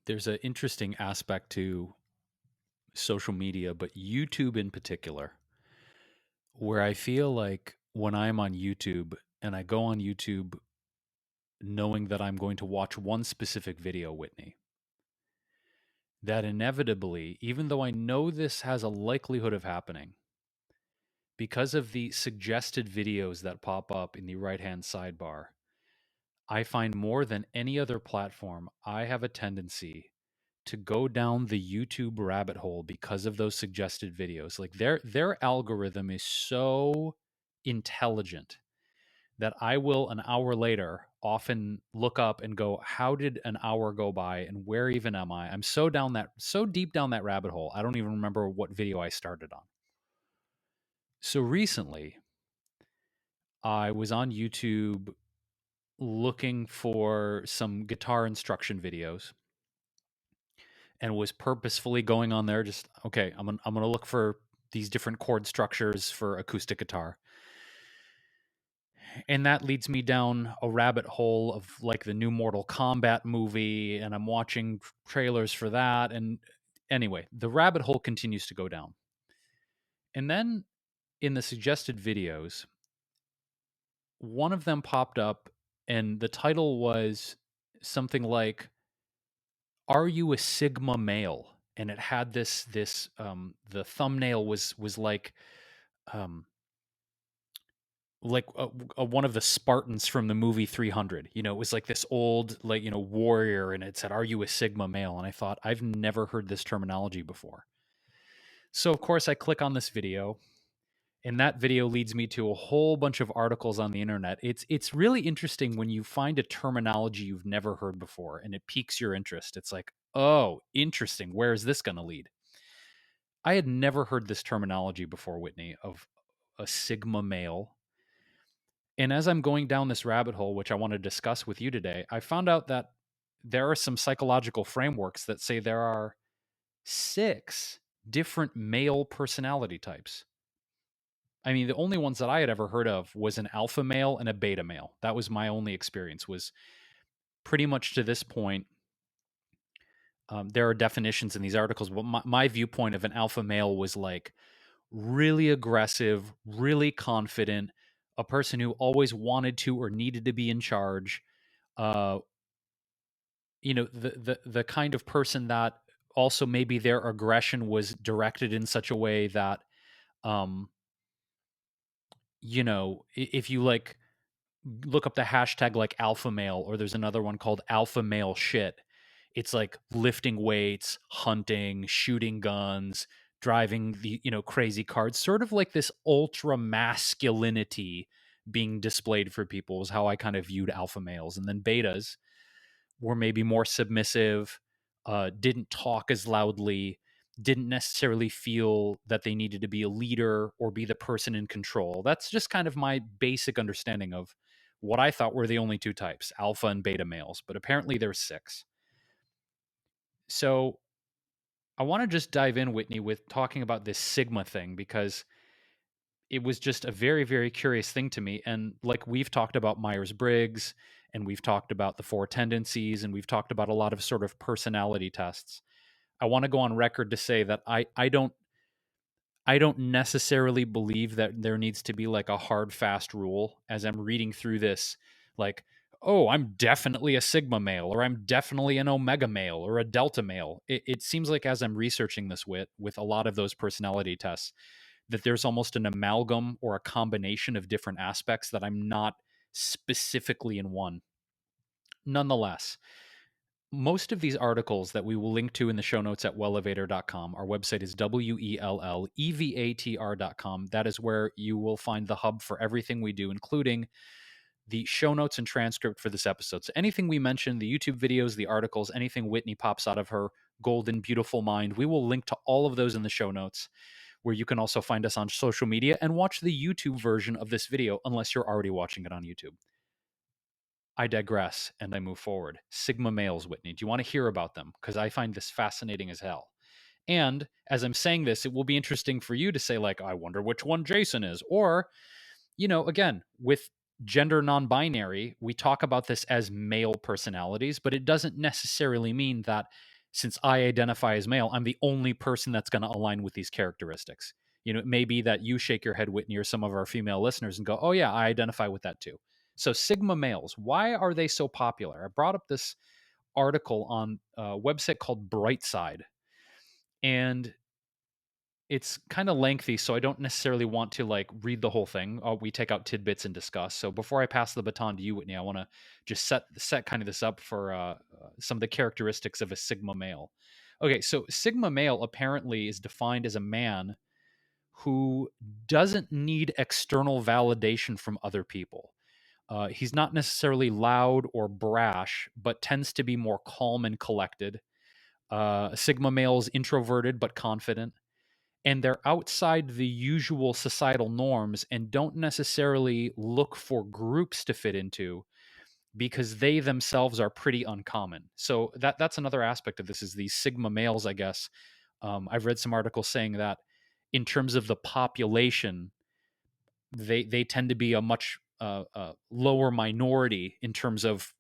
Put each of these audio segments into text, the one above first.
There's an interesting aspect to social media, but YouTube in particular, where I feel like when I'm on YouTube and I go on YouTube knowing that I'm going to watch one specific video, Whitney, that inevitably, even though I know this has a likelihood of happening, because of the suggested videos that pop up in the right hand sidebar, I find more than any other platform, I have a tendency to go down the YouTube rabbit hole because of those suggested videos. Like their algorithm is so intelligent that I will an hour later often look up and go, how did an hour go by and where even am I? I'm so deep down that rabbit hole. I don't even remember what video I started on. So recently, I was on YouTube looking for some guitar instruction videos and was purposefully going on there just okay, I'm going to look for these different chord structures for acoustic guitar. And that leads me down a rabbit hole of like the new Mortal Kombat movie, and I'm watching trailers for that, and anyway, the rabbit hole continues to go down. And then in the suggested videos, one of them popped up and the title was something like, "Are you a Sigma male?" And it had this the thumbnail was um one of the Spartans from the movie 300. You know, it was like this old, like, you know, warrior, and it said, "Are you a Sigma male?" And I thought, I've never heard this terminology before. So of course I click on this video, and that video leads me to a whole bunch of articles on the internet. It's really interesting when you find a terminology you've never heard before and it piques your interest. It's like, "Oh, interesting. Where is this going to lead?" I had never heard this terminology before, Whitney, of a Sigma male. And as I'm going down this rabbit hole, which I want to discuss with you today, I found out that there are some psychological frameworks that say there are 6 different male personality types. I mean, the only ones that I had ever heard of was an alpha male and a beta male. That was my only experience. Was pretty much to this point. There are definitions in these articles, but my viewpoint of an alpha male was like really aggressive, really confident, a person who always wanted to or needed to be in charge. Uh, the kind of person that also maybe their aggression was directed in such a way that, um, if you like look up the hashtag like alpha male, or there's another one called alpha male shit. It's like lifting weights, hunting, shooting guns, driving the, crazy cars, sort of like this ultra masculinity being displayed for people is how I kind of viewed alpha males. And then betas were maybe more submissive, didn't talk as loudly, didn't necessarily feel that they needed to be a leader or be the person in control. That's just kind of my basic understanding of what I thought were the only 2 types, alpha and beta males, but apparently there's 6. So I want to just dive in, Whitney, with talking about this Sigma thing because it was just a very, very curious thing to me. And like we've talked about Myers Briggs, and we've talked about the 4 tendencies, and we've talked about a lot of sort of personality tests. I want to go on record to say that I don't necessarily believe that there needs to be like a hard fast rule as I'm reading through this, like, oh, I'm definitely a Sigma male, or I'm definitely an Omega male, or a Delta male. It seems like as I'm researching this with a lot of those personality tests, that there's almost an amalgam or a combination of different aspects that I'm not specifically in one. Nonetheless, most of these articles that we will link to in the show notes at wellevatr.com, our website is wellevatr.com. That is where you will find the hub for everything we do, including the show notes and transcript for this episode. So anything we mentioned, the YouTube videos, the articles, anything Whitney pops out of her golden, beautiful mind, we will link to all of those in the show notes, where you can also find us on social media and watch the YouTube version of this video, unless you're already watching it on YouTube. I digress and I move forward. Sigma males, Whitney. Do you want to hear about them? Because I find this fascinating as hell. And as I'm saying this, it will be interesting for you to say, like, I wonder which one Jason is. Or, again, with gender non binary, we talk about this as male personalities, but it doesn't necessarily mean that since I identify as male, I'm the only person that's going to align with these characteristics. It may be that you shake your head, Whitney, or some of our female listeners and go, oh, yeah, I identify with that too. So, Sigma males, why are they so popular? I brought up this article on a website called Brightside, and it's kind of lengthy, so I don't necessarily want to like read the whole thing. We take out tidbits and discuss. So before I pass the baton to you, Whitney, I want to just set kind of this up for some of the characteristics of a Sigma male. Okay, so Sigma male apparently is defined as a man who doesn't need external validation from other people. He's not necessarily loud or brash, but tends to be more calm and collected. Sigma male is introverted but confident, and they're outside the usual societal norms and don't necessarily look for groups to fit into because they themselves are pretty uncommon. So that's another aspect of this is these Sigma males, I guess. I've read some articles saying that in terms of the population, they tend to be a much lower minority in terms of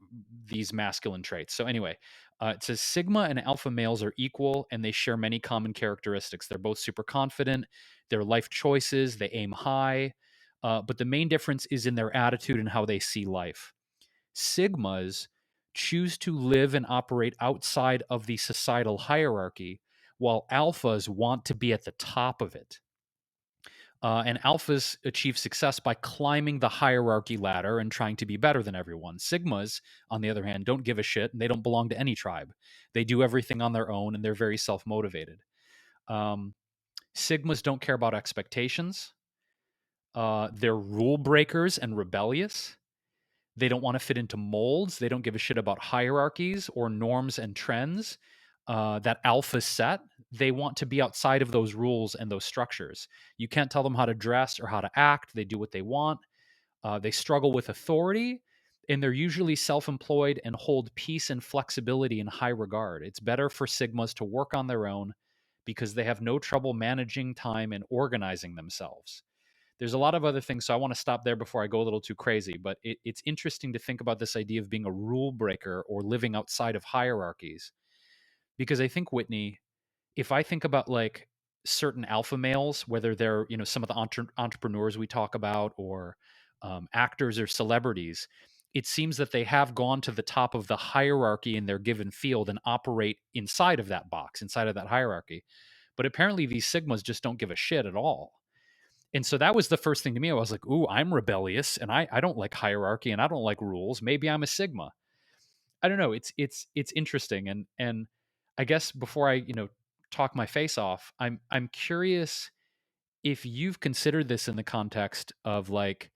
these masculine traits. So anyway, it says Sigma and Alpha males are equal and they share many common characteristics. They're both super confident, their life choices, they aim high, but the main difference is in their attitude and how they see life. Sigmas choose to live and operate outside of the societal hierarchy, while alphas want to be at the top of it. And alphas achieve success by climbing the hierarchy ladder and trying to be better than everyone. Sigmas, on the other hand, don't give a shit and they don't belong to any tribe. They do everything on their own and they're very self motivated. Um, Sigmas don't care about expectations. They're rule breakers and rebellious. They don't want to fit into molds. They don't give a shit about hierarchies or norms and trends that alphas set. They want to be outside of those rules and those structures. You can't tell them how to dress or how to act. They do what they want. They struggle with authority, and they're usually self employed and hold peace and flexibility in high regard. It's better for Sigmas to work on their own because they have no trouble managing time and organizing themselves. There's a lot of other things, so I want to stop there before I go a little too crazy. But it's interesting to think about this idea of being a rule breaker or living outside of hierarchies, because I think, Whitney, if I think about like certain alpha males, whether they're some of the entrepreneurs we talk about or actors or celebrities, it seems that they have gone to the top of the hierarchy in their given field and operate inside of that box, inside of that hierarchy. But apparently, these Sigmas just don't give a shit at all. And so that was the first thing to me. I was like, ooh, I'm rebellious and I don't like hierarchy and I don't like rules. Maybe I'm a Sigma. I don't know. It's interesting. And I guess before I, talk my face off, I'm curious if you've considered this in the context of like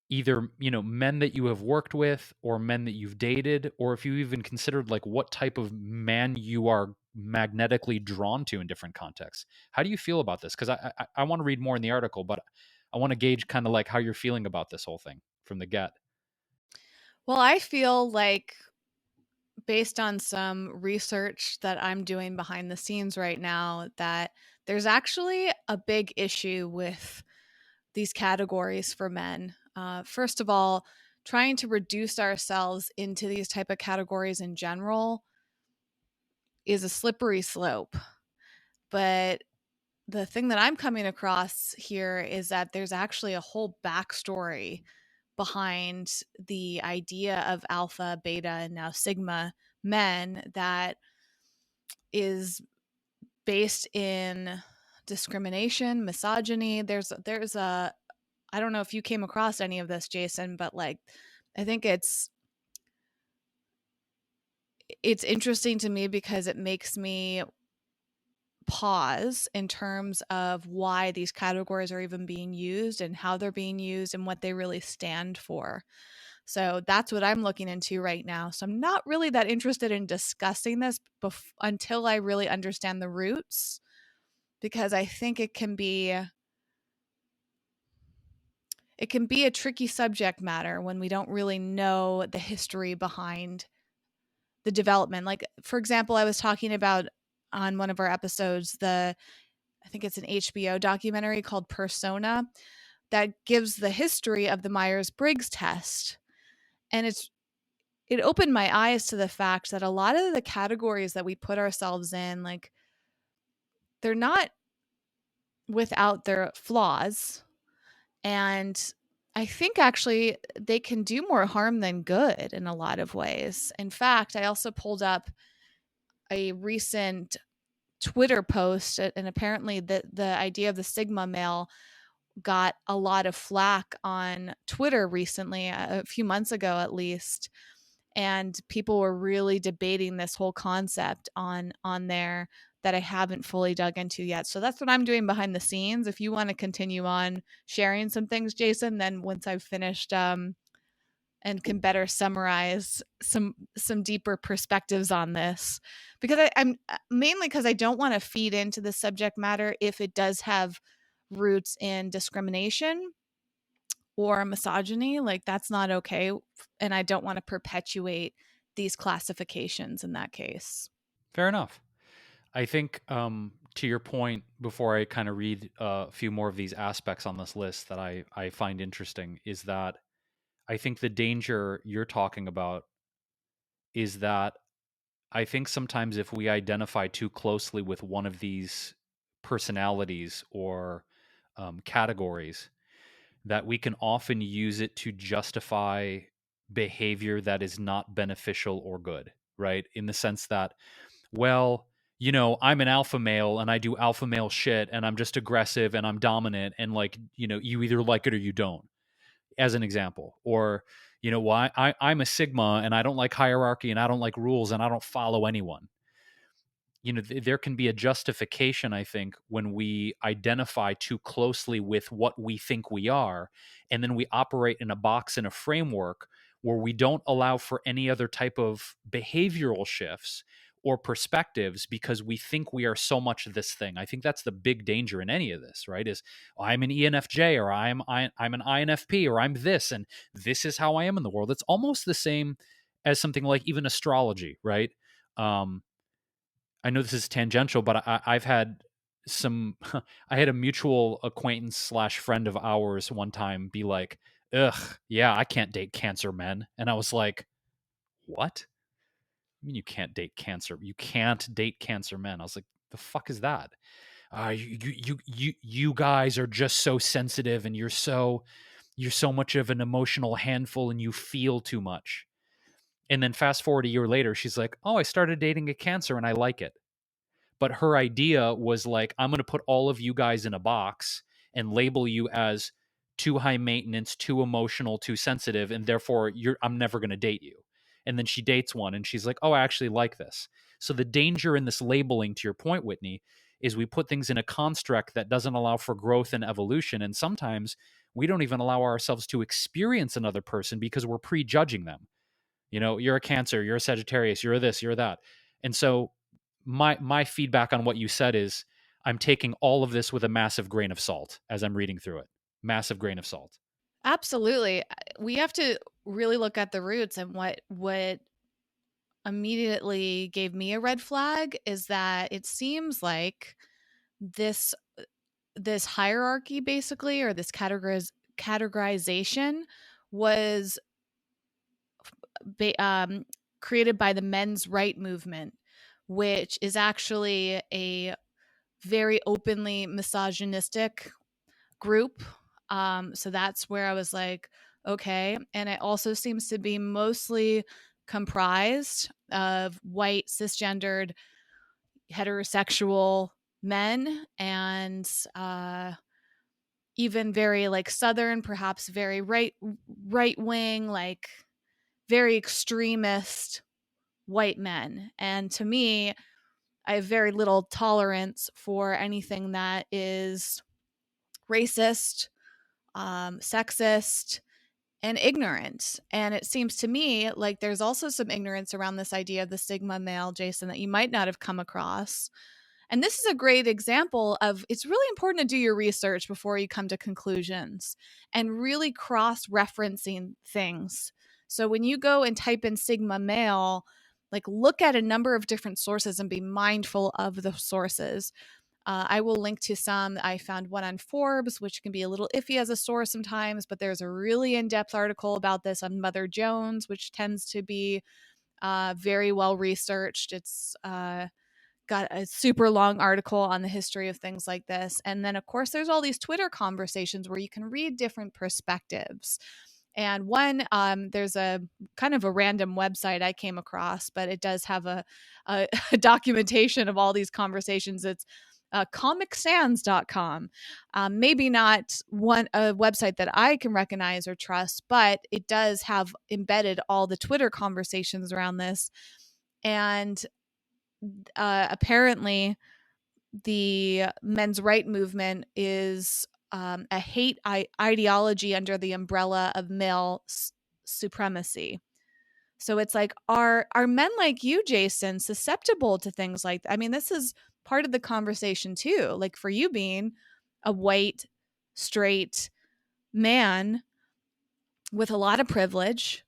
either, men that you have worked with or men that you've dated, or if you even considered like what type of man you are magnetically drawn to in different contexts. How do you feel about this? Because I want to read more in the article, but I want to gauge kind of like how you're feeling about this whole thing from the get. Well, I feel like based on some research that I'm doing behind the scenes right now, that there's actually a big issue with these categories for men. First of all, trying to reduce ourselves into these type of categories in general is a slippery slope. But the thing that I'm coming across here is that there's actually a whole backstory behind the idea of alpha, beta, and now sigma men that is based in discrimination, misogyny. There's a I don't know if you came across any of this, Jason, but like I think it's interesting to me because it makes me pause in terms of why these categories are even being used and how they're being used and what they really stand for. So that's what I'm looking into right now. So I'm not really that interested in discussing this until I really understand the roots, because I think it can be a tricky subject matter when we don't really know the history behind the development. Like, for example, I was talking about on one of our episodes, I think it's an HBO documentary called Persona that gives the history of the Myers-Briggs test. And it opened my eyes to the fact that a lot of the categories that we put ourselves in, like, they're not without their flaws. And I think actually they can do more harm than good in a lot of ways. In fact, I also pulled up a recent Twitter post, and apparently the idea of the Sigma male got a lot of flack on Twitter recently, a few months ago at least, and people were really debating this whole concept on there that I haven't fully dug into yet. So that's what I'm doing behind the scenes. If you want to continue on sharing some things, Jason, then once I've finished and can better summarize some deeper perspectives on this, because I'm mainly because I don't want to feed into the subject matter if it does have roots in discrimination or misogyny. Like, that's not okay, and I don't want to perpetuate these classifications in that case. Fair enough. I think to your point, before I kind of read a few more of these aspects on this list that I find interesting, is that I think the danger you're talking about is that I think sometimes if we identify too closely with one of these personalities or categories, that we can often use it to justify behavior that is not beneficial or good, right? In the sense that, well, I'm an alpha male and I do alpha male shit and I'm just aggressive and I'm dominant and like, you either like it or you don't, as an example. Or, why I'm a sigma and I don't like hierarchy and I don't like rules and I don't follow anyone. There can be a justification, I think, when we identify too closely with what we think we are, and then we operate in a box, in a framework where we don't allow for any other type of behavioral shifts or perspectives because we think we are so much this thing. I think that's the big danger in any of this, right? Is I'm an ENFJ or I'm an INFP or I'm this and this is how I am in the world. It's almost the same as something like even astrology, right? Um, I know this is tangential, but I've had some. I had a mutual acquaintance slash friend of ours one time be like, "Ugh, yeah, I can't date Cancer men," and I was like, "What? I mean, you can't date Cancer? You can't date Cancer men?" I was like, "The fuck is that? You guys are just so sensitive, and you're so much of an emotional handful, and you feel too much." And then fast forward a year later, she's like, "Oh, I started dating a Cancer, and I like it." But her idea was like, I'm going to put all of you guys in a box and label you as too high maintenance, too emotional, too sensitive, and therefore I'm never going to date you. And then she dates one and she's like, oh, I actually like this. So the danger in this labeling, to your point, Whitney, is we put things in a construct that doesn't allow for growth and evolution. And sometimes we don't even allow ourselves to experience another person because we're prejudging them. You're a Cancer, you're a Sagittarius, you're this, you're that. And so my feedback on what you said is I'm taking all of this with a massive grain of salt as I'm reading through it. Massive grain of salt. Absolutely. We have to really look at the roots, and what immediately gave me a red flag is that it seems like this this hierarchy, basically, or this categorization was ba- um, created by the men's right movement, which is actually a very openly misogynistic group. So that's where I was like, okay. And it also seems to be mostly comprised of white, cisgendered, heterosexual men, and even very like southern, perhaps very right wing, like very extremist white men. And to me, I have very little tolerance for anything that is racist, sexist, and ignorant. And it seems to me like there's also some ignorance around this idea of the Sigma male, Jason, that you might not have come across. And this is a great example of it's really important to do your research before you come to conclusions and really cross referencing things. So when you go and type in Sigma male, like look at a number of different sources and be mindful of the sources. I will link to some. I found one on Forbes, which can be a little iffy as a source sometimes, but there's a really in depth article about this on Mother Jones, which tends to be very well researched. It's got a super long article on the history of things like this. And then, of course, there's all these Twitter conversations where you can read different perspectives. And one, there's a kind of a random website I came across, but it does have a a documentation of all these conversations. It's comicsands.com. Maybe not a website that I can recognize or trust, but it does have embedded all the Twitter conversations around this. And apparently, the men's right movement is a hate ideology under the umbrella of male supremacy. So it's like, are men like you, Jason, susceptible to things like that? I mean, this is part of the conversation too. Like for you being a white, straight man with a lot of privilege,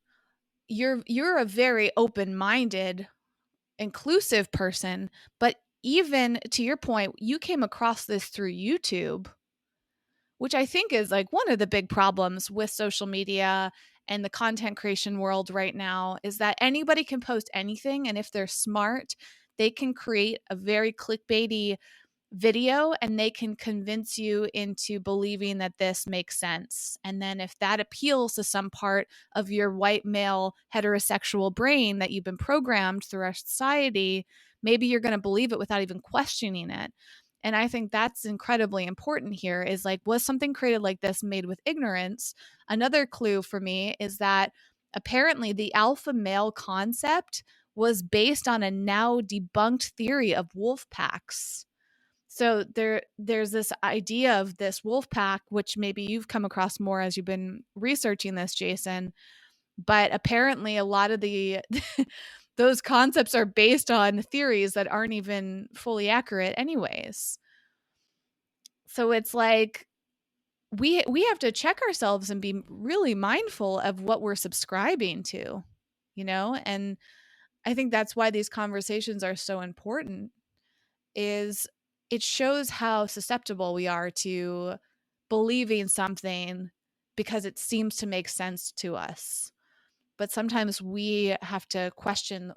you're a very open-minded, inclusive person, but even to your point, you came across this through YouTube, which I think is like one of the big problems with social media and the content creation world right now is that anybody can post anything. And if they're smart, they can create a very clickbaity video and they can convince you into believing that this makes sense. And then if that appeals to some part of your white male heterosexual brain that you've been programmed through our society, maybe you're going to believe it without even questioning it. And I think that's incredibly important here is like, was something created like this made with ignorance? Another clue for me is that apparently the alpha male concept was based on a now debunked theory of wolf packs. So there's this idea of this wolf pack, which maybe you've come across more as you've been researching this, Jason. But apparently a lot of the those concepts are based on theories that aren't even fully accurate anyways. So it's like we have to check ourselves and be really mindful of what we're subscribing to, you know? And I think that's why these conversations are so important is it shows how susceptible we are to believing something because it seems to make sense to us. But sometimes we have to question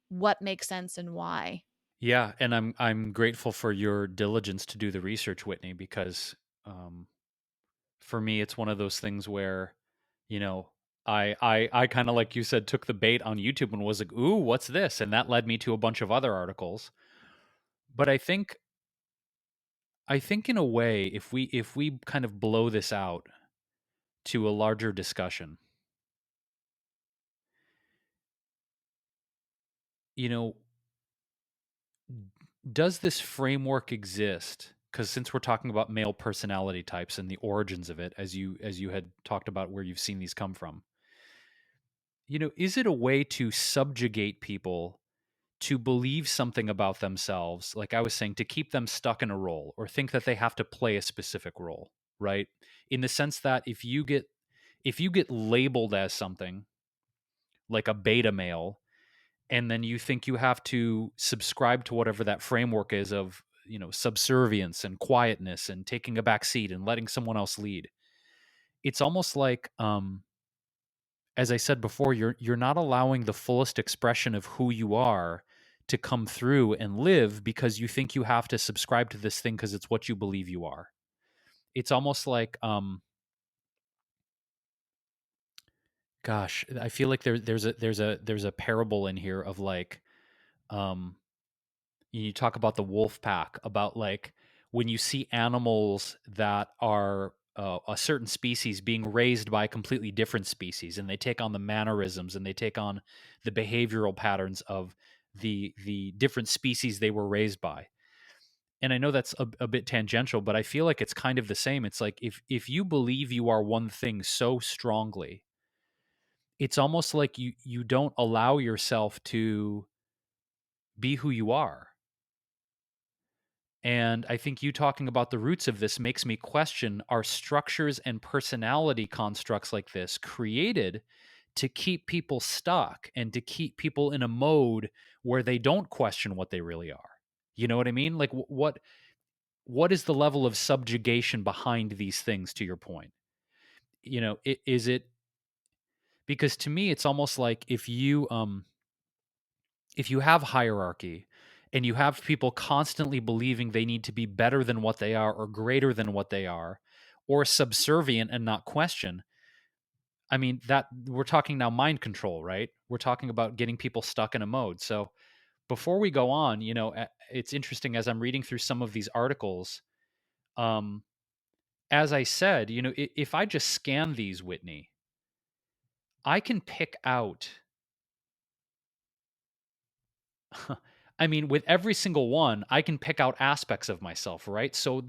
what makes sense and why. Yeah, and I'm grateful for your diligence to do the research, Whitney, because um, for me it's one of those things where, you know, I kind of like you said took the bait on YouTube and was like, "Ooh, what's this?" And that led me to a bunch of other articles. But I think in a way, if we kind of blow this out to a larger discussion, you know, does this framework exist? Because since we're talking about male personality types and the origins of it, as you had talked about where you've seen these come from, is it a way to subjugate people to believe something about themselves, like I was saying, to keep them stuck in a role or think that they have to play a specific role, right? In the sense that if you get labeled as something like a beta male, and then you think you have to subscribe to whatever that framework is of, subservience and quietness and taking a back seat and letting someone else lead. It's almost like, as I said before, you're not allowing the fullest expression of who you are to come through and live because you think you have to subscribe to this thing because it's what you believe you are. It's almost like, gosh, I feel like there's a parable in here of like, um, you talk about the wolf pack, about like when you see animals that are a certain species being raised by a completely different species, and they take on the mannerisms and they take on the behavioral patterns of the different species they were raised by. And I know that's a bit tangential, but I feel like it's kind of the same. It's like if you believe you are one thing so strongly, it's almost like you don't allow yourself to be who you are. And I think you talking about the roots of this makes me question, are structures and personality constructs like this created to keep people stuck and to keep people in a mode where they don't question what they really are? You know what I mean? Like what what is the level of subjugation behind these things, to your point? Is it, because to me it's almost like if you have hierarchy and you have people constantly believing they need to be better than what they are or greater than what they are or subservient and not question, I mean, that we're talking now mind control, right? We're talking about getting people stuck in a mode. So before we go on, it's interesting as I'm reading through some of these articles. Um, as I said, if I just scan these, Whitney, I can pick out. I mean, with every single one, I can pick out aspects of myself, right? So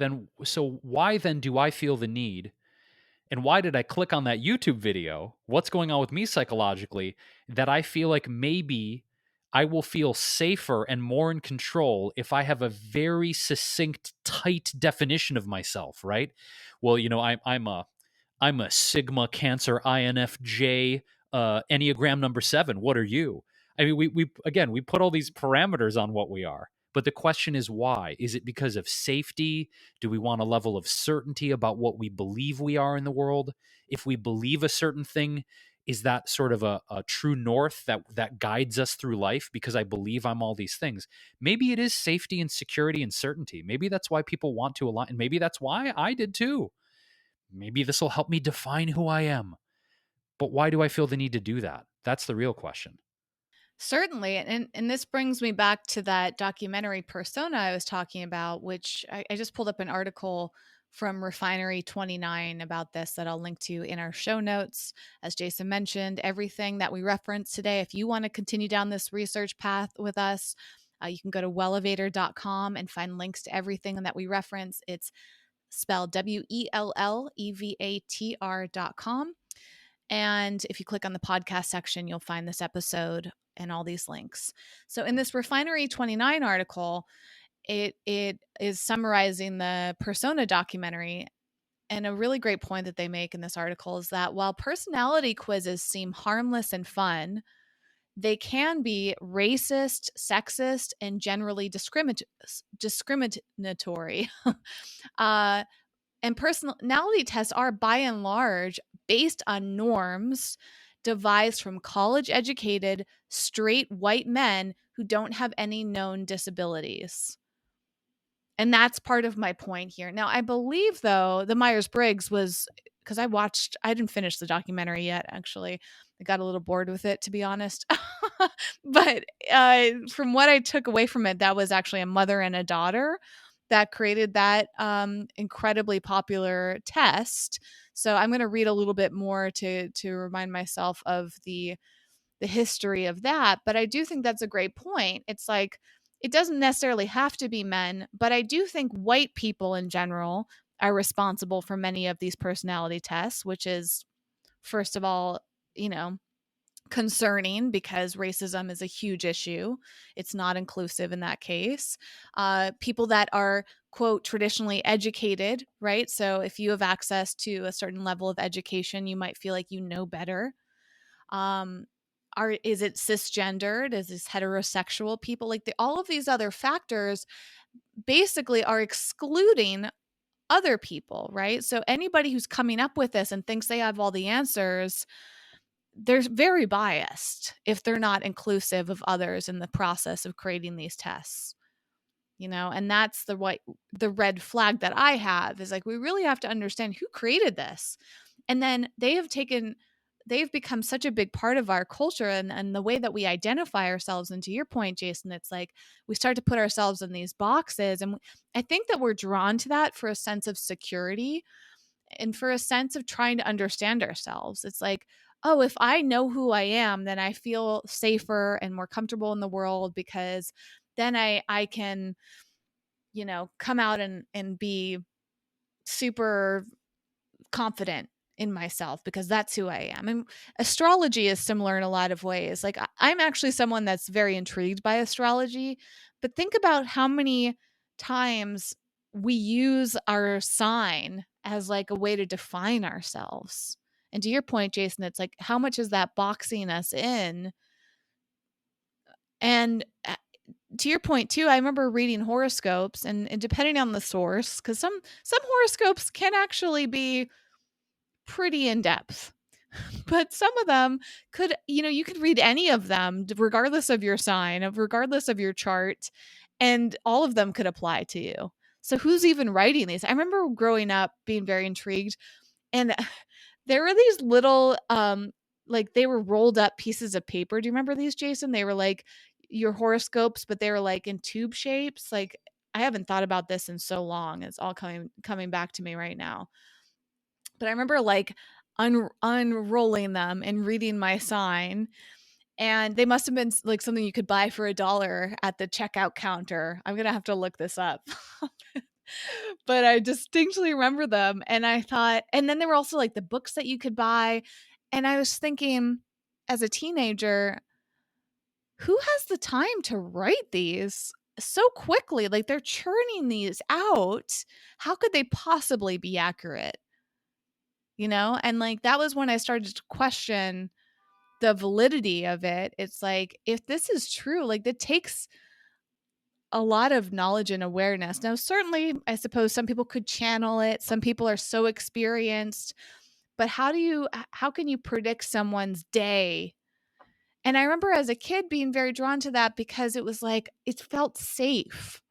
why then do I feel the need? And why did I click on that YouTube video? What's going on with me psychologically that I feel like maybe I will feel safer and more in control if I have a very succinct, tight definition of myself, right? Well, I'm a Sigma Cancer INFJ Enneagram number 7. What are you? I mean, we put all these parameters on what we are. But the question is why? Is it because of safety? Do we want a level of certainty about what we believe we are in the world? If we believe a certain thing, is that sort of a true north that guides us through life because I believe I'm all these things? Maybe it is safety and security and certainty. Maybe that's why people want to align. And maybe that's why I did too. Maybe this will help me define who I am. But why do I feel the need to do that? That's the real question. Certainly. And this brings me back to that documentary Persona I was talking about, which I just pulled up an article from Refinery 29 about this that I'll link to in our show notes. As Jason mentioned, everything that we referenced today, if you want to continue down this research path with us, you can go to wellevatr.com and find links to everything that we reference. It's spelled WELLEVATR.com. And if you click on the podcast section, you'll find this episode and all these links. So in this Refinery 29 article, it is summarizing the Persona documentary. And a really great point that they make in this article is that while personality quizzes seem harmless and fun, they can be racist, sexist, and generally discriminatory. uh, and personality tests are, by and large, based on norms devised from college educated, straight white men who don't have any known disabilities. And that's part of my point here. Now, I believe, though, the Myers Briggs was because I didn't finish the documentary yet, actually. I got a little bored with it, to be honest. But from what I took away from it, that was actually a mother and a daughter that created that incredibly popular test. So I'm going to read a little bit more to remind myself of the history of that. But I do think that's a great point. It's like it doesn't necessarily have to be men, but I do think white people in general are responsible for many of these personality tests, which is, first of all, you know, concerning because racism is a huge issue. It's not inclusive in that case. People that are, quote, traditionally educated, right? So if you have access to a certain level of education, you might feel like you know better. Um, is it cisgendered? Is this heterosexual people? Like all of these other factors basically are excluding other people, right? So anybody who's coming up with this and thinks they have all the answers, they're very biased if they're not inclusive of others in the process of creating these tests. And that's the red flag that I have is like we really have to understand who created this. And then they've become such a big part of our culture and the way that we identify ourselves. And to your point, Jason, it's like we start to put ourselves in these boxes. And I think that we're drawn to that for a sense of security and for a sense of trying to understand ourselves. It's like, oh, if I know who I am, then I feel safer and more comfortable in the world because then I can, come out and be super confident in myself because that's who I am. And astrology is similar in a lot of ways. Like I'm actually someone that's very intrigued by astrology, but think about how many times we use our sign as like a way to define ourselves. And to your point, Jason, it's like how much is that boxing us in? And to your point too, I remember reading horoscopes, and depending on the source, because some horoscopes can actually be pretty in depth. But some of them could, you could read any of them regardless of your sign, of regardless of your chart, and all of them could apply to you. So who's even writing these? I remember growing up being very intrigued, and there were these little like they were rolled up pieces of paper. Do you remember these, Jason? They were like your horoscopes, but they were like in tube shapes. Like, I haven't thought about this in so long. It's all coming back to me right now. But I remember like unrolling them and reading my sign, and they must have been like something you could buy for $1 at the checkout counter. I'm gonna have to look this up. But I distinctly remember them, and I thought, and then there were also like the books that you could buy, and I was thinking, as a teenager, who has the time to write these so quickly? Like, they're churning these out. How could they possibly be accurate? And like that was when I started to question the validity of it. It's like, if this is true, like, that takes a lot of knowledge and awareness. Now, certainly, I suppose some people could channel it. Some people are so experienced, but how can you predict someone's day? And I remember as a kid being very drawn to that because it was like, it felt safe.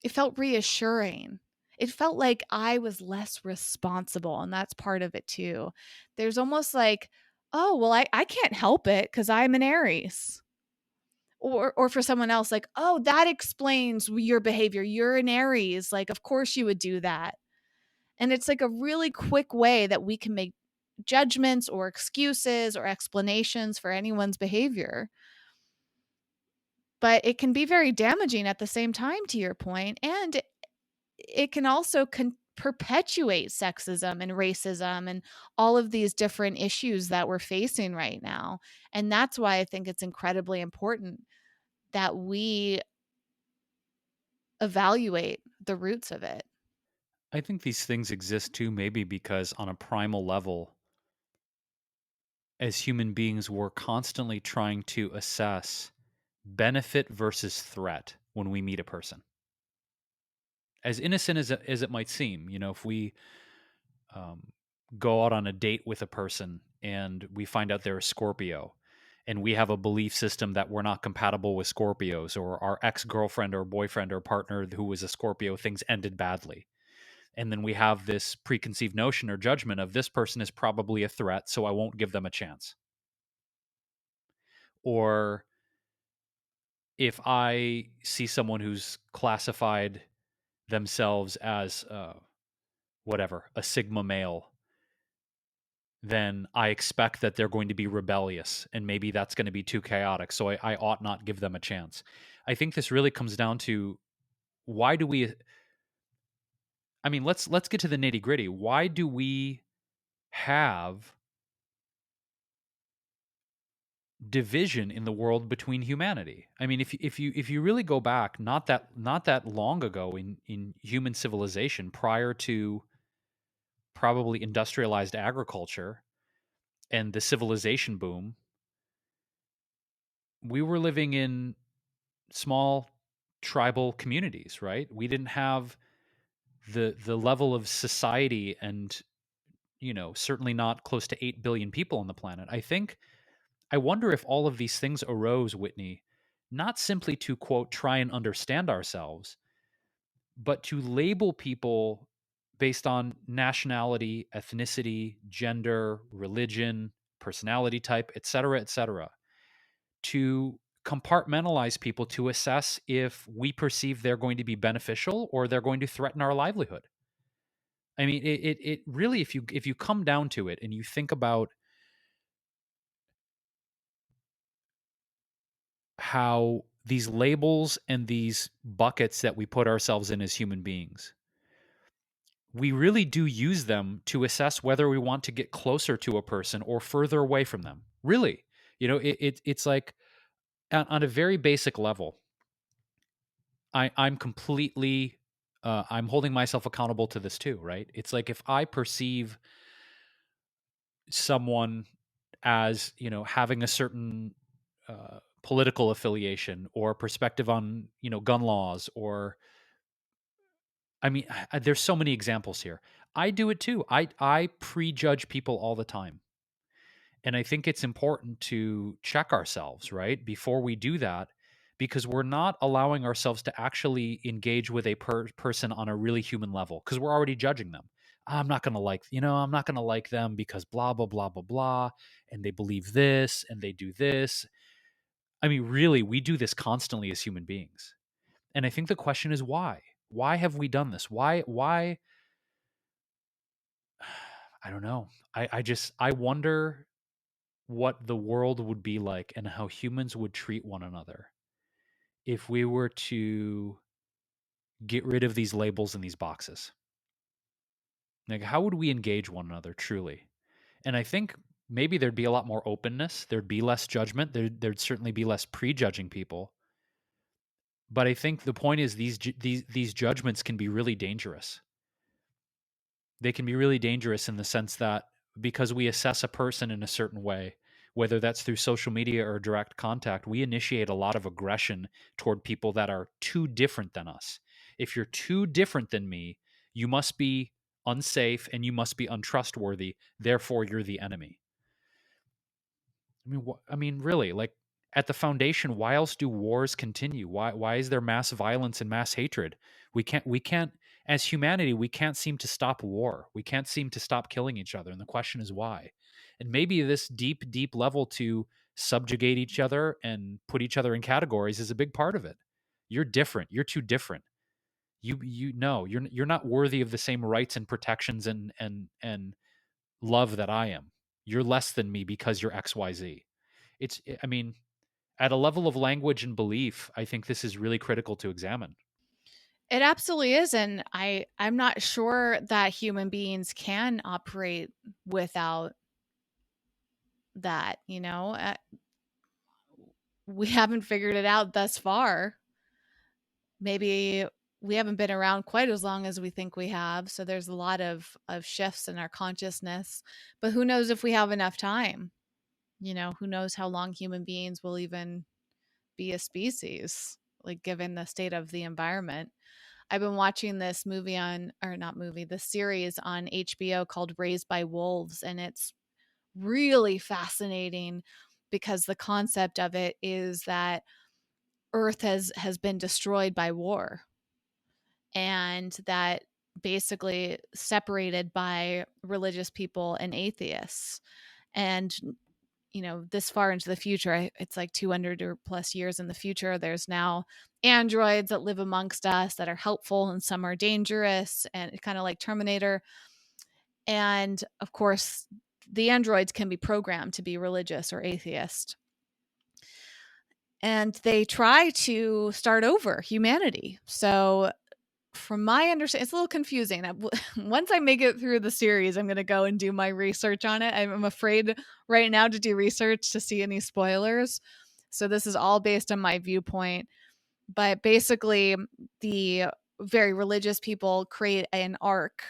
It felt reassuring. It felt like I was less responsible, and that's part of it too. There's almost like, oh, well, I can't help it because I'm an Aries. Or for someone else, like, oh, that explains your behavior. You're an Aries. Like, of course you would do that. And it's like a really quick way that we can make judgments or excuses or explanations for anyone's behavior. But it can be very damaging at the same time, to your point, and it can also perpetuate sexism and racism and all of these different issues that we're facing right now. And that's why I think it's incredibly important that we evaluate the roots of it. I think these things exist too, maybe because on a primal level, as human beings, we're constantly trying to assess benefit versus threat when we meet a person. As innocent as it might seem, if we um, go out on a date with a person and we find out they're a Scorpio, and we have a belief system that we're not compatible with Scorpios, or our ex-girlfriend or boyfriend or partner who was a Scorpio, things ended badly. And then we have this preconceived notion or judgment of this person is probably a threat, so I won't give them a chance. Or if I see someone who's classified themselves as whatever, a Sigma male, then I expect that they're going to be rebellious, and maybe that's going to be too chaotic. So I ought not give them a chance. I think this really comes down to, why do we? I mean, let's get to the nitty gritty. Why do we have division in the world between humanity? I mean, if you really go back, not that long ago in human civilization, prior to probably industrialized agriculture and the civilization boom, we were living in small tribal communities, right? We didn't have the level of society, and certainly not close to 8 billion people on the planet. I wonder if all of these things arose, Whitney, not simply to, quote, try and understand ourselves, but to label people based on nationality, ethnicity, gender, religion, personality type, et cetera, to compartmentalize people to assess if we perceive they're going to be beneficial or they're going to threaten our livelihood. I mean, it really, if you come down to it and you think about how these labels and these buckets that we put ourselves in as human beings, we really do use them to assess whether we want to get closer to a person or further away from them. Really, it's like, on a very basic level, I'm completely I'm holding myself accountable to this too, right? It's like, if I perceive someone as having a certain political affiliation or perspective on, gun laws, or I mean, there's so many examples here. I do it too. I prejudge people all the time. And I think it's important to check ourselves, right? Before we do that, because we're not allowing ourselves to actually engage with a person on a really human level, because we're already judging them. I'm not going to like them because blah, blah, blah, blah, blah. And they believe this and they do this. I mean, really, we do this constantly as human beings. And I think the question is why? Why have we done this? Why? I don't know. I wonder what the world would be like and how humans would treat one another if we were to get rid of these labels and these boxes. Like, how would we engage one another truly? And I think maybe there'd be a lot more openness. There'd be less judgment. There'd certainly be less prejudging people. But I think the point is these judgments can be really dangerous. They can be really dangerous in the sense that because we assess a person in a certain way, whether that's through social media or direct contact, we initiate a lot of aggression toward people that are too different than us. If you're too different than me, you must be unsafe and you must be untrustworthy. Therefore, you're the enemy. Really, like at the foundation, why else do wars continue? Why is there mass violence and mass hatred? We can't as humanity, we can't seem to stop war. We can't seem to stop killing each other. And the question is why? And maybe this deep, deep level to subjugate each other and put each other in categories is a big part of it. You're different. You're too different. You know, you're not worthy of the same rights and protections and love that I am. You're less than me because you're XYZ. I mean, at a level of language and belief, I think this is really critical to examine. It absolutely is, and I'm not sure that human beings can operate without that, we haven't figured it out thus far. Maybe we haven't been around quite as long as we think we have, so there's a lot of shifts in our consciousness, but who knows if we have enough time? Who knows how long human beings will even be a species, like given the state of the environment. I've been watching this movie or not movie, the series on HBO called Raised by Wolves, and it's really fascinating because the concept of it is that Earth has been destroyed by war, and that basically separated by religious people and atheists. And this far into the future, it's like 200 or plus years in the future, there's now androids that live amongst us that are helpful and some are dangerous, and kind of like Terminator. And of course, the androids can be programmed to be religious or atheist. And they try to start over humanity. So from my understanding, it's a little confusing. Once I make it through the series, I'm going to go and do my research on it. I'm afraid right now to do research to see any spoilers. So this is all based on my viewpoint. But basically, the very religious people create an ark,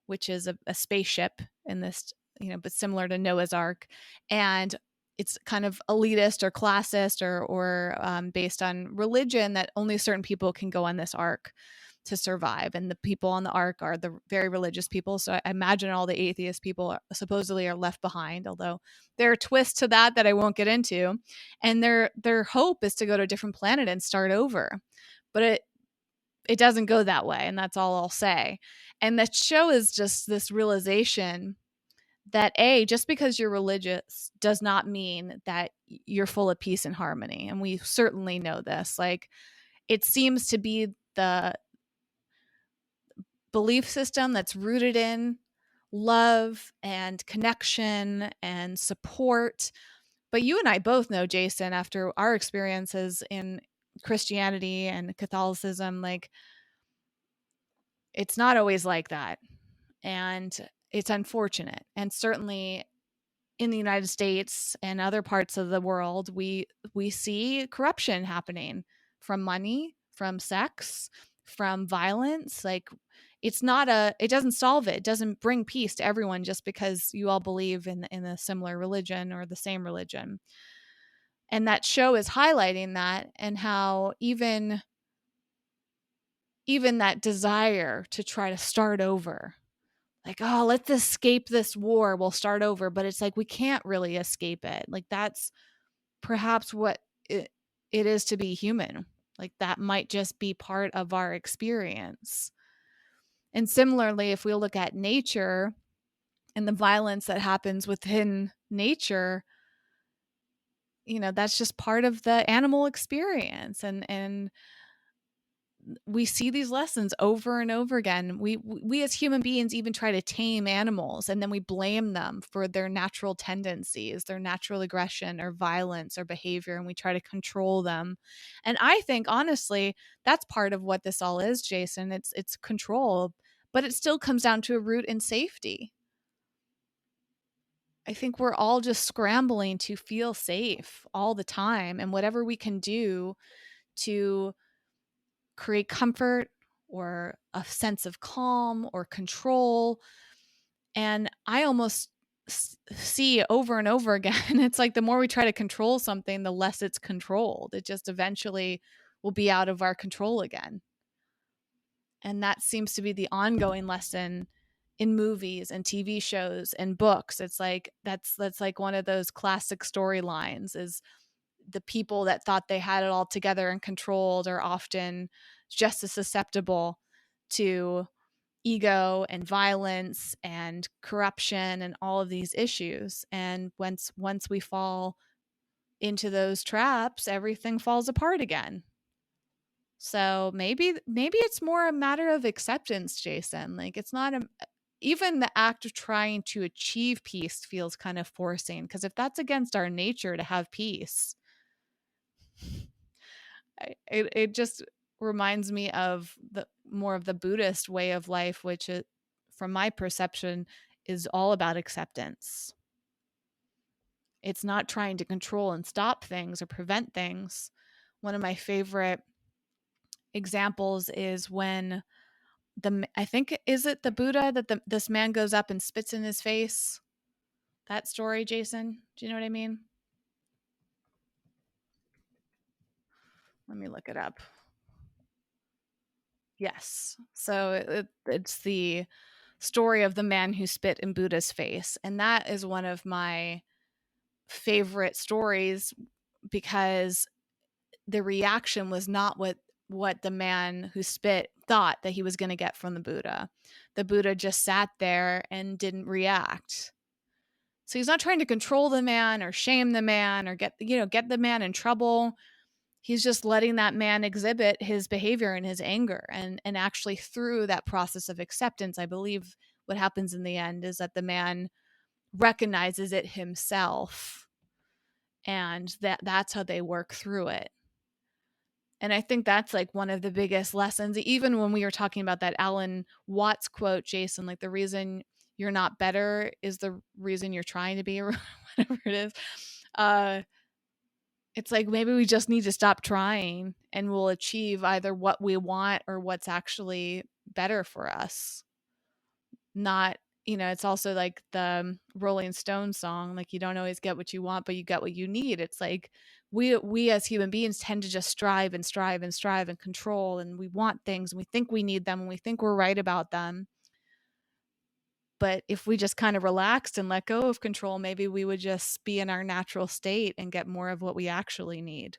which is a spaceship in this, but similar to Noah's Ark. And it's kind of elitist or classist or based on religion that only certain people can go on this ark to survive. And the people on the ark are the very religious people. So I imagine all the atheist people supposedly are left behind, although there are twists to that I won't get into. And their hope is to go to a different planet and start over. But it doesn't go that way, and that's all I'll say. And the show is just this realization that just because you're religious does not mean that you're full of peace and harmony. And we certainly know this. Like, it seems to be the belief system that's rooted in love and connection and support. But you and I both know, Jason, after our experiences in Christianity and Catholicism, like, it's not always like that. And it's unfortunate. And certainly in the United States and other parts of the world, we see corruption happening from money, from sex, from violence. Like, it doesn't solve it. It doesn't bring peace to everyone just because you all believe in a similar religion or the same religion. And that show is highlighting that, and how even that desire to try to start over, like, oh, let's escape this war, we'll start over. But it's like, we can't really escape it. Like, that's perhaps what it is to be human. Like, that might just be part of our experience. And similarly, if we look at nature and the violence that happens within nature, that's just part of the animal experience. And we see these lessons over and over again. We as human beings even try to tame animals, and then we blame them for their natural tendencies, their natural aggression or violence or behavior, and we try to control them. And I think, honestly, that's part of what this all is, Jason. It's control, but it still comes down to a root in safety. I think we're all just scrambling to feel safe all the time, and whatever we can do to create comfort or a sense of calm or control. And I almost see over and over again, it's like the more we try to control something, the less it's controlled. It just eventually will be out of our control again. And that seems to be the ongoing lesson in movies and TV shows and books. It's like that's like one of those classic storylines, is the people that thought they had it all together and controlled are often just as susceptible to ego and violence and corruption and all of these issues. And once we fall into those traps, everything falls apart again. So maybe it's more a matter of acceptance, Jason. Like, it's not even the act of trying to achieve peace feels kind of forcing, because if that's against our nature to have peace, it just reminds me of the more of the Buddhist way of life, which from my perception, is all about acceptance. It's not trying to control and stop things or prevent things. One of my favorite examples is when I think, is it the Buddha that this man goes up and spits in his face? That story, Jason? Do you know what I mean? Let me look it up. Yes. So it's the story of the man who spit in Buddha's face. And that is one of my favorite stories, because the reaction was not what the man who spit thought that he was going to get from the Buddha. The Buddha just sat there and didn't react. So he's not trying to control the man or shame the man or get the man in trouble. He's just letting that man exhibit his behavior and his anger. And actually, through that process of acceptance, I believe what happens in the end is that the man recognizes it himself, and that's how they work through it. And I think that's like one of the biggest lessons, even when we were talking about that Alan Watts quote, Jason, like, the reason you're not better is the reason you're trying to be, or whatever it is. It's like, maybe we just need to stop trying, and we'll achieve either what we want or what's actually better for us. Not, it's also like the Rolling Stones song, like, you don't always get what you want, but you get what you need. It's like we as human beings tend to just strive and strive and strive and control, and we want things, and we think we need them, and we think we're right about them. But if we just kind of relaxed and let go of control, maybe we would just be in our natural state and get more of what we actually need.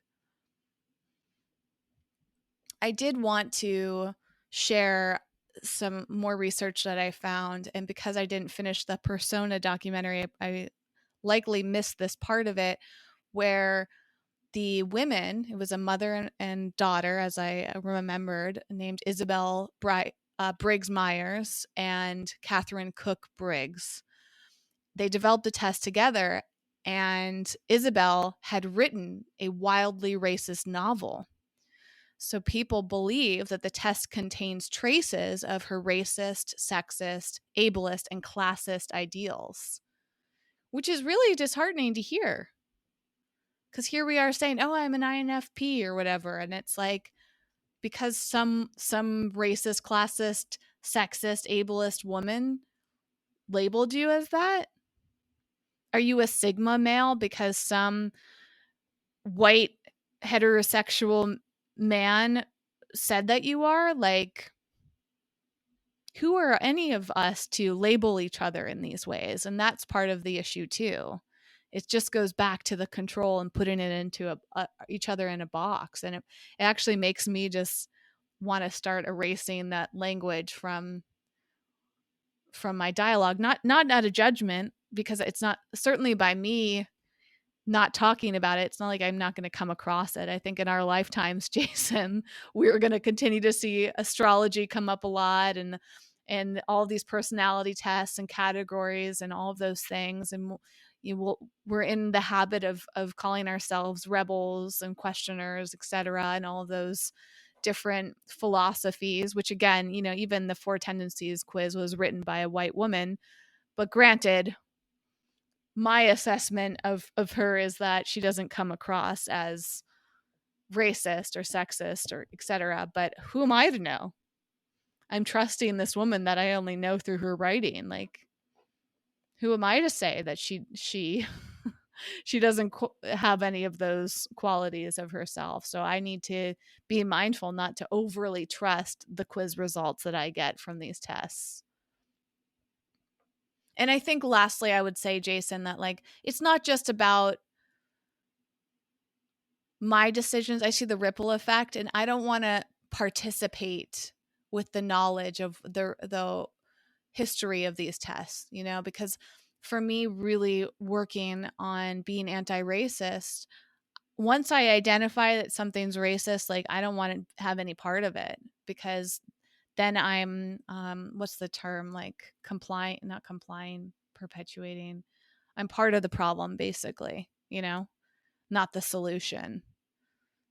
I did want to share some more research that I found, and because I didn't finish the Persona documentary, I likely missed this part of it, where the women, it was a mother and daughter, as I remembered, named Isabel Briggs Myers and Catherine Cook Briggs. They developed a test together, and Isabel had written a wildly racist novel. So people believe that the test contains traces of her racist, sexist, ableist, and classist ideals, which is really disheartening to hear. Because here we are saying, oh, I'm an INFP or whatever. And it's like, because some racist, classist, sexist, ableist woman labeled you as that? Are you a Sigma male because some white heterosexual man said that you are. Like, who are any of us to label each other in these ways? And that's part of the issue too. It just goes back to the control and putting it into each other in a box, and it actually makes me just want to start erasing that language from my dialogue. Not out of judgment, because it's not certainly by me not talking about it, it's not like I'm not going to come across it. I think in our lifetimes, Jason, we're going to continue to see astrology come up a lot, and all these personality tests and categories and all of those things. And we're in the habit of calling ourselves rebels and questioners, etc., and all of those different philosophies, which again, even the Four Tendencies quiz was written by a white woman. But granted, my assessment of her is that she doesn't come across as racist or sexist or etc. But who am I to know? I'm trusting this woman that I only know through her writing. Like, who am I to say that she she doesn't have any of those qualities of herself? So I need to be mindful not to overly trust the quiz results that I get from these tests. And I think lastly, I would say, Jason, that like it's not just about my decisions. I see the ripple effect, and I don't want to participate with the knowledge of the history of these tests, because for me, really working on being anti-racist, once I identify that something's racist, like I don't want to have any part of it, because then I'm what's the term, like complying, not complying, perpetuating. I'm part of the problem, basically, not the solution.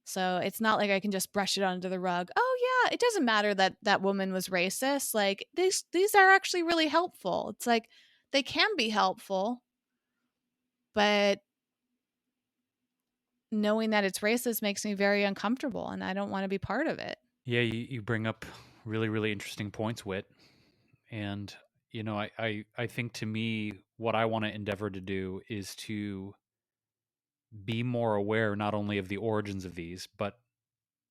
So it's not like I can just brush it under the rug. Oh yeah, it doesn't matter that that woman was racist. Like these are actually really helpful. It's like they can be helpful, but knowing that it's racist makes me very uncomfortable, and I don't want to be part of it. Yeah, you bring up really, really interesting points, Whit. And, I think to me, what I want to endeavor to do is to be more aware not only of the origins of these, but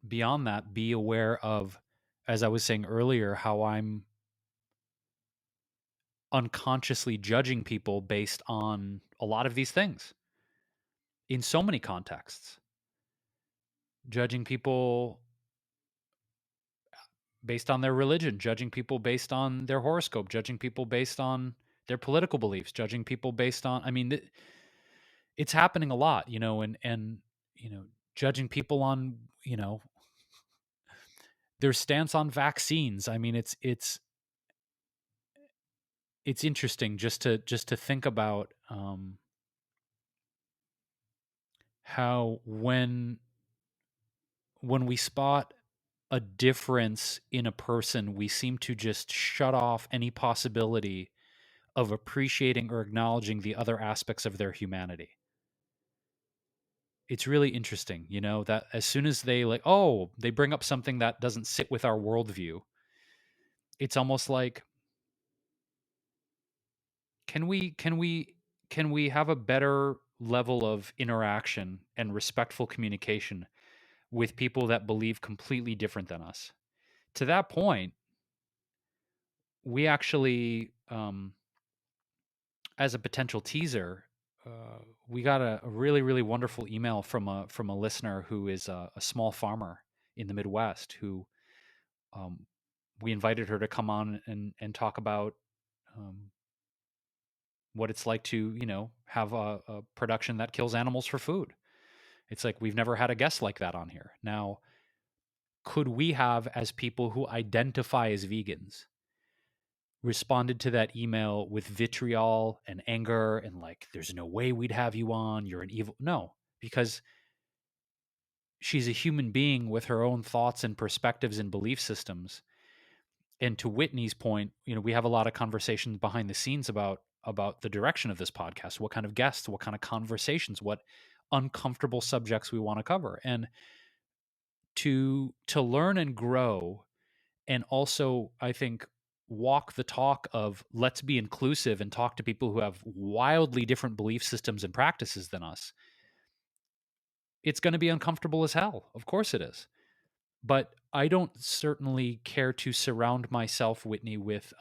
beyond that, be aware of, as I was saying earlier, how I'm unconsciously judging people based on a lot of these things in so many contexts. Judging people based on their religion, judging people based on their horoscope, judging people based on their political beliefs, judging people based on, I mean, it's happening a lot, and judging people on, their stance on vaccines. I mean, it's interesting just to think about how when we spot a difference in a person, we seem to just shut off any possibility of appreciating or acknowledging the other aspects of their humanity. It's really interesting, that as soon as they bring up something that doesn't sit with our worldview, it's almost like, can we have a better level of interaction and respectful communication with people that believe completely different than us? To that point, we actually, as a potential teaser, we got a really, really wonderful email from a listener who is a small farmer in the Midwest, who um, we invited her to come on and talk about um, what it's like to have a production that kills animals for food. It's like we've never had a guest like that on here. Now, could we have, as people who identify as vegans, responded to that email with vitriol and anger and like, there's no way we'd have you on, you're an evil? No, because she's a human being with her own thoughts and perspectives and belief systems. And to Whitney's point, we have a lot of conversations behind the scenes about the direction of this podcast, what kind of guests, what kind of conversations, what uncomfortable subjects we want to cover. And to learn and grow, and also, I think, walk the talk of let's be inclusive and talk to people who have wildly different belief systems and practices than us. It's going to be uncomfortable as hell. Of course it is. But I don't certainly care to surround myself, Whitney, with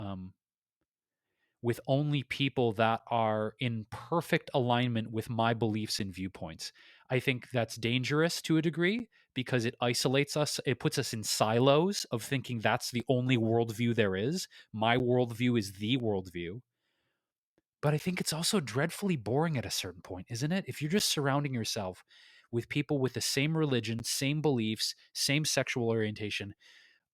only people that are in perfect alignment with my beliefs and viewpoints. I think that's dangerous to a degree because it isolates us. It puts us in silos of thinking that's the only worldview there is. My worldview is the worldview. But I think it's also dreadfully boring at a certain point, isn't it? If you're just surrounding yourself with people with the same religion, same beliefs, same sexual orientation,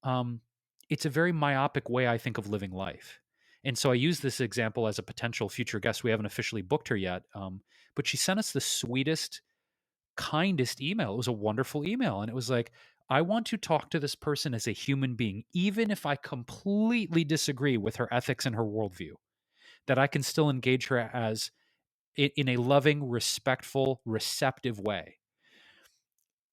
um, it's a very myopic way, I think, of living life. And so I use this example as a potential future guest. We haven't officially booked her yet, but she sent us the sweetest, kindest email. It was a wonderful email. And it was like, I want to talk to this person as a human being, even if I completely disagree with her ethics and her worldview, that I can still engage her as in a loving, respectful, receptive way.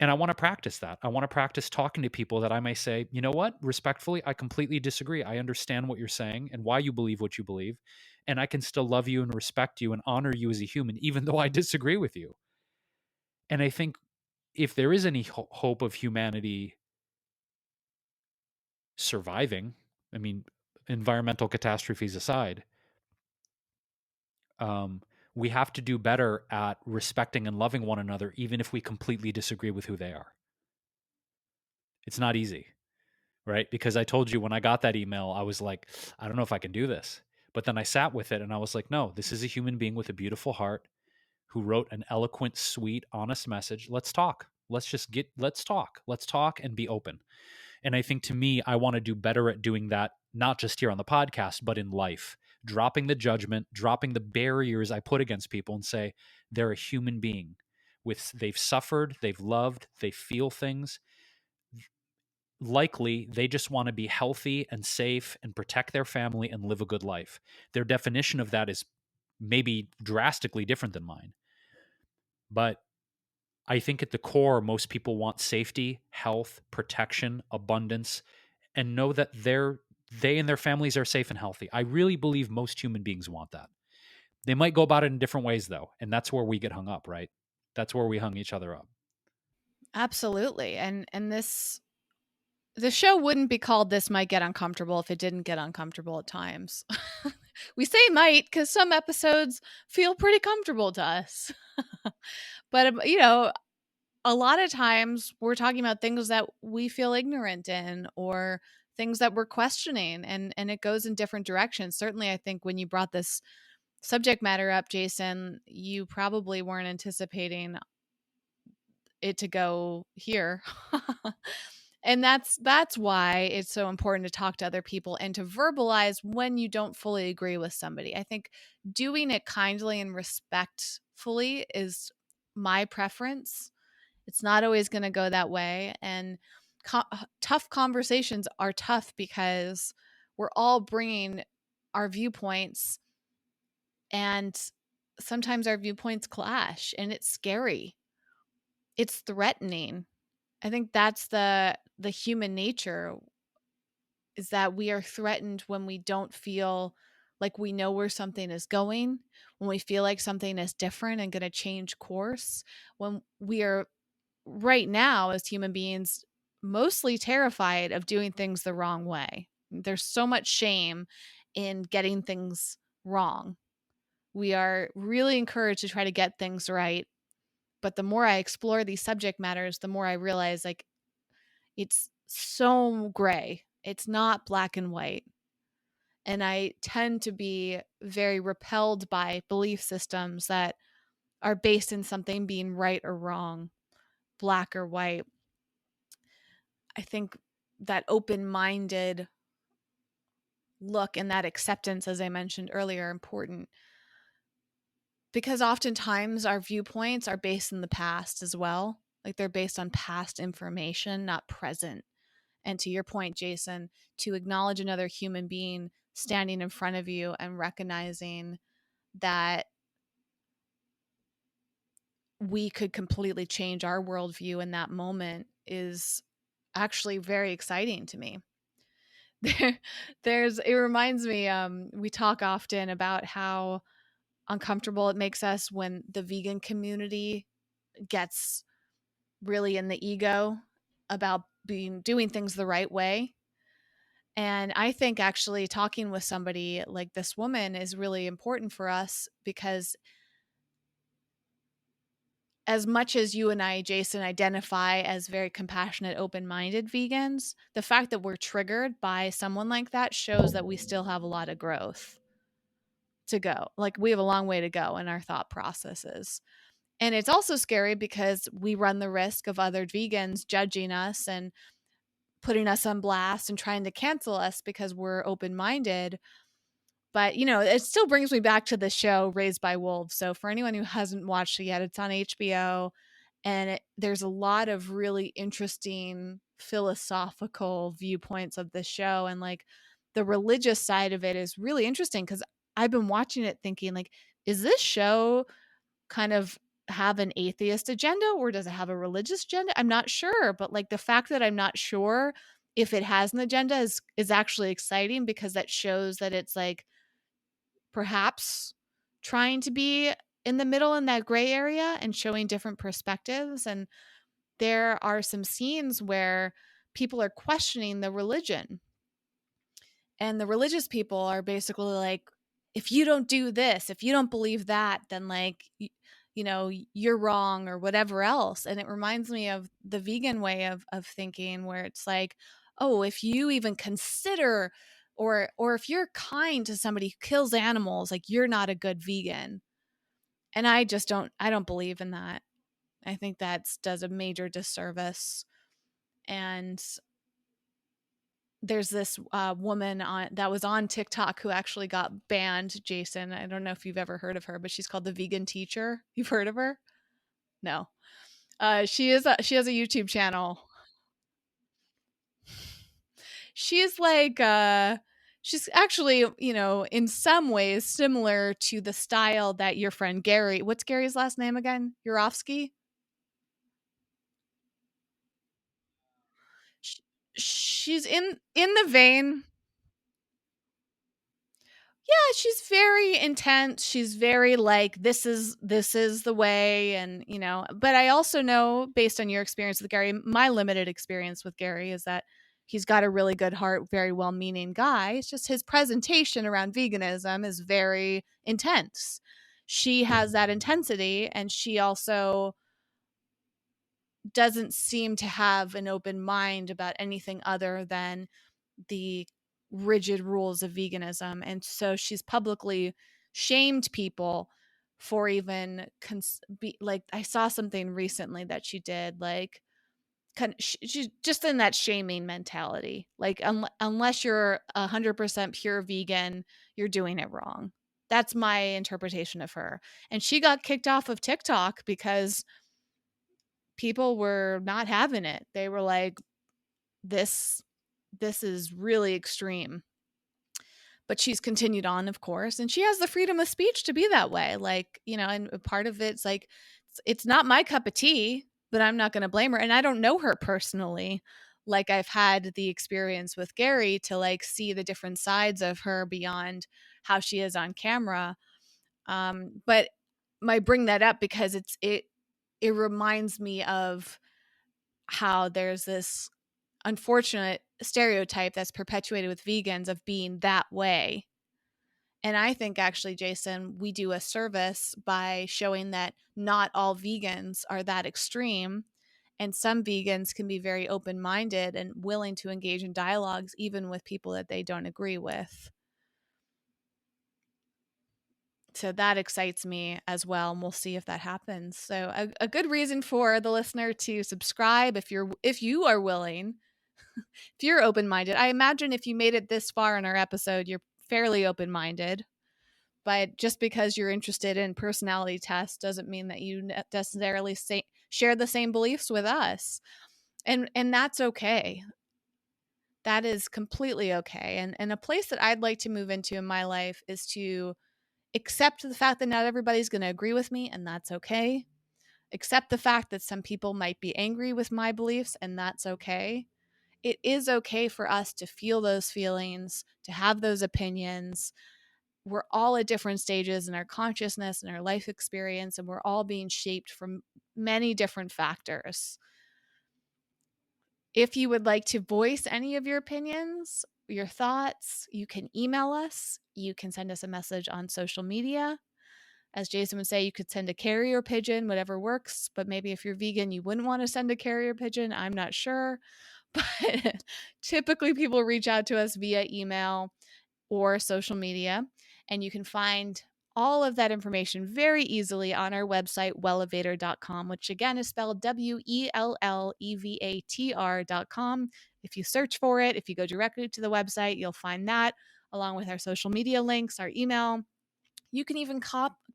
And I want to practice that. I want to practice talking to people that I may say, you know what, respectfully, I completely disagree. I understand what you're saying and why you believe what you believe. And I can still love you and respect you and honor you as a human, even though I disagree with you. And I think if there is any hope of humanity surviving, I mean, environmental catastrophes aside, um, we have to do better at respecting and loving one another, even if we completely disagree with who they are. It's not easy, right? Because I told you when I got that email, I was like, I don't know if I can do this. But then I sat with it and I was like, no, this is a human being with a beautiful heart who wrote an eloquent, sweet, honest message. Let's talk. Let's talk. Let's talk and be open. And I think to me, I want to do better at doing that, not just here on the podcast, but in life, dropping the judgment, dropping the barriers I put against people and say, they're a human being they've suffered, they've loved, they feel things. Likely, they just want to be healthy and safe and protect their family and live a good life. Their definition of that is maybe drastically different than mine. But I think at the core, most people want safety, health, protection, abundance, and know that they and their families are safe and healthy. I really believe most human beings want that. They might go about it in different ways, though, and that's where we get hung up, right? That's where we hung each other up. Absolutely. And this the show wouldn't be called This Might Get Uncomfortable if it didn't get uncomfortable at times. We say might because some episodes feel pretty comfortable to us. But, a lot of times we're talking about things that we feel ignorant in or things that we're questioning, and it goes in different directions. Certainly, I think when you brought this subject matter up, Jason, you probably weren't anticipating it to go here. And that's why it's so important to talk to other people and to verbalize when you don't fully agree with somebody. I think doing it kindly and respectfully is my preference. It's not always going to go that way, and tough conversations are tough because we're all bringing our viewpoints, and sometimes our viewpoints clash, and it's scary. It's threatening. I think that's the human nature, is that we are threatened when we don't feel like we know where something is going, when we feel like something is different and going to change course, when we are right now as human beings mostly terrified of doing things the wrong way. There's so much shame in getting things wrong. We are really encouraged to try to get things right, but the more I explore these subject matters, the more I realize like it's so gray. It's not black and white. And I tend to be very repelled by belief systems that are based in something being right or wrong, black or white. I think that open minded look and that acceptance, as I mentioned earlier, are important because oftentimes our viewpoints are based in the past as well. Like they're based on past information, not present. And to your point, Jason, to acknowledge another human being standing in front of you and recognizing that we could completely change our worldview in that moment is actually very exciting to me. There's it reminds me, we talk often about how uncomfortable it makes us when the vegan community gets really in the ego about being doing things the right way. And I think actually talking with somebody like this woman is really important for us because as much as you and I, Jason, identify as very compassionate, open minded vegans, the fact that we're triggered by someone like that shows that we still have a lot of growth to go. Like we have a long way to go in our thought processes. And it's also scary because we run the risk of other vegans judging us and putting us on blast and trying to cancel us because we're open minded. But, you know, it still brings me back to the show Raised by Wolves. So for anyone who hasn't watched it yet, it's on HBO. And there's a lot of really interesting philosophical viewpoints of the show. And like the religious side of it is really interesting because I've been watching it thinking, like, is this show kind of have an atheist agenda or does it have a religious agenda? I'm not sure, but like the fact that I'm not sure if it has an agenda is actually exciting because that shows that it's like perhaps trying to be in the middle in that gray area and showing different perspectives. And there are some scenes where people are questioning the religion, and the religious people are basically like, if you don't do this, if you don't believe that, then like you know, you're wrong or whatever else. And it reminds me of the vegan way of thinking where it's like, oh, if you even consider or if you're kind to somebody who kills animals, like you're not a good vegan. And I don't believe in that. I think that does a major disservice. And there's this woman that was on TikTok who actually got banned. Jason, I don't know if you've ever heard of her, but she's called the Vegan Teacher. You've heard of her? No. She has a YouTube channel. She's like she's actually, you know, in some ways similar to the style that your friend Gary. What's Gary's last name again? Yurovsky. She's in the vein. Yeah, she's very intense. She's very like this is the way, and you know, but I also know based on your experience with Gary, my limited experience with Gary is that he's got a really good heart, very well-meaning guy. It's just his presentation around veganism is very intense. She has that intensity and she also doesn't seem to have an open mind about anything other than the rigid rules of veganism. And so she's publicly shamed people for even like I saw something recently that she did like she's just in that shaming mentality. Like unless you're 100% pure vegan, you're doing it wrong. That's my interpretation of her. And she got kicked off of TikTok because people were not having it. They were like, this this is really extreme. But she's continued on, of course, and she has the freedom of speech to be that way. Like, you know, and part of it's like it's not my cup of tea, but I'm not going to blame her. And I don't know her personally. Like I've had the experience with Gary to like see the different sides of her beyond how she is on camera. But I bring that up because it reminds me of how there's this unfortunate stereotype that's perpetuated with vegans of being that way. And I think actually, Jason, we do a service by showing that not all vegans are that extreme. And some vegans can be very open minded and willing to engage in dialogues, even with people that they don't agree with. So that excites me as well. And we'll see if that happens. So a good reason for the listener to subscribe if you are willing, if you're open minded. I imagine if you made it this far in our episode, you're fairly open minded. But just because you're interested in personality tests doesn't mean that you necessarily share the same beliefs with us. And that's okay. That is completely okay. And a place that I'd like to move into in my life is to accept the fact that not everybody's going to agree with me, and that's okay. Accept the fact that some people might be angry with my beliefs, and that's okay. It is okay for us to feel those feelings, to have those opinions. We're all at different stages in our consciousness and our life experience, and we're all being shaped from many different factors. If you would like to voice any of your opinions, your thoughts, you can email us. You can send us a message on social media. As Jason would say, you could send a carrier pigeon, whatever works. But maybe if you're vegan, you wouldn't want to send a carrier pigeon. I'm not sure. But typically, people reach out to us via email or social media. And you can find all of that information very easily on our website, wellevatr.com, which again is spelled WELLEVATR.com. If you search for it, if you go directly to the website, you'll find that along with our social media links, our email. You can even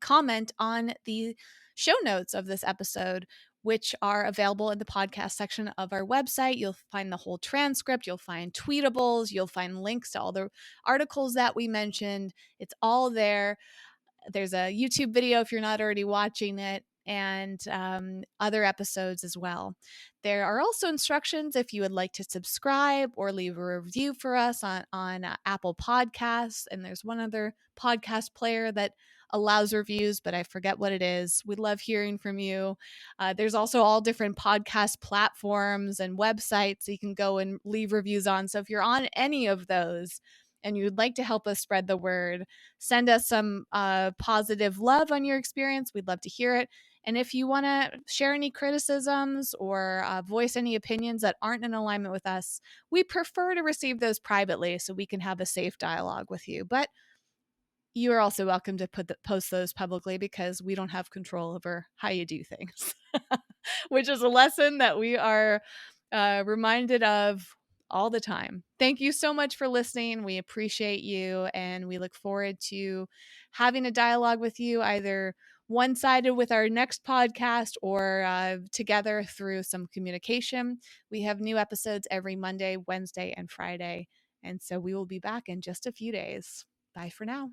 comment on the show notes of this episode, which are available in the podcast section of our website. You'll find the whole transcript, you'll find tweetables, you'll find links to all the articles that we mentioned. It's all there. There's a YouTube video if you're not already watching it, and other episodes as well. There are also instructions if you would like to subscribe or leave a review for us on Apple Podcasts. And there's one other podcast player that allows reviews, but I forget what it is. We love hearing from you. There's also all different podcast platforms and websites you can go and leave reviews on. So if you're on any of those and you'd like to help us spread the word, send us some positive love on your experience. We'd love to hear it. And if you want to share any criticisms or voice any opinions that aren't in alignment with us, we prefer to receive those privately so we can have a safe dialogue with you. But you are also welcome to post those publicly because we don't have control over how you do things, which is a lesson that we are reminded of all the time. Thank you so much for listening. We appreciate you, and we look forward to having a dialogue with you, either one-sided with our next podcast or together through some communication. We have new episodes every Monday, Wednesday, and Friday, and so we will be back in just a few days. Bye for now.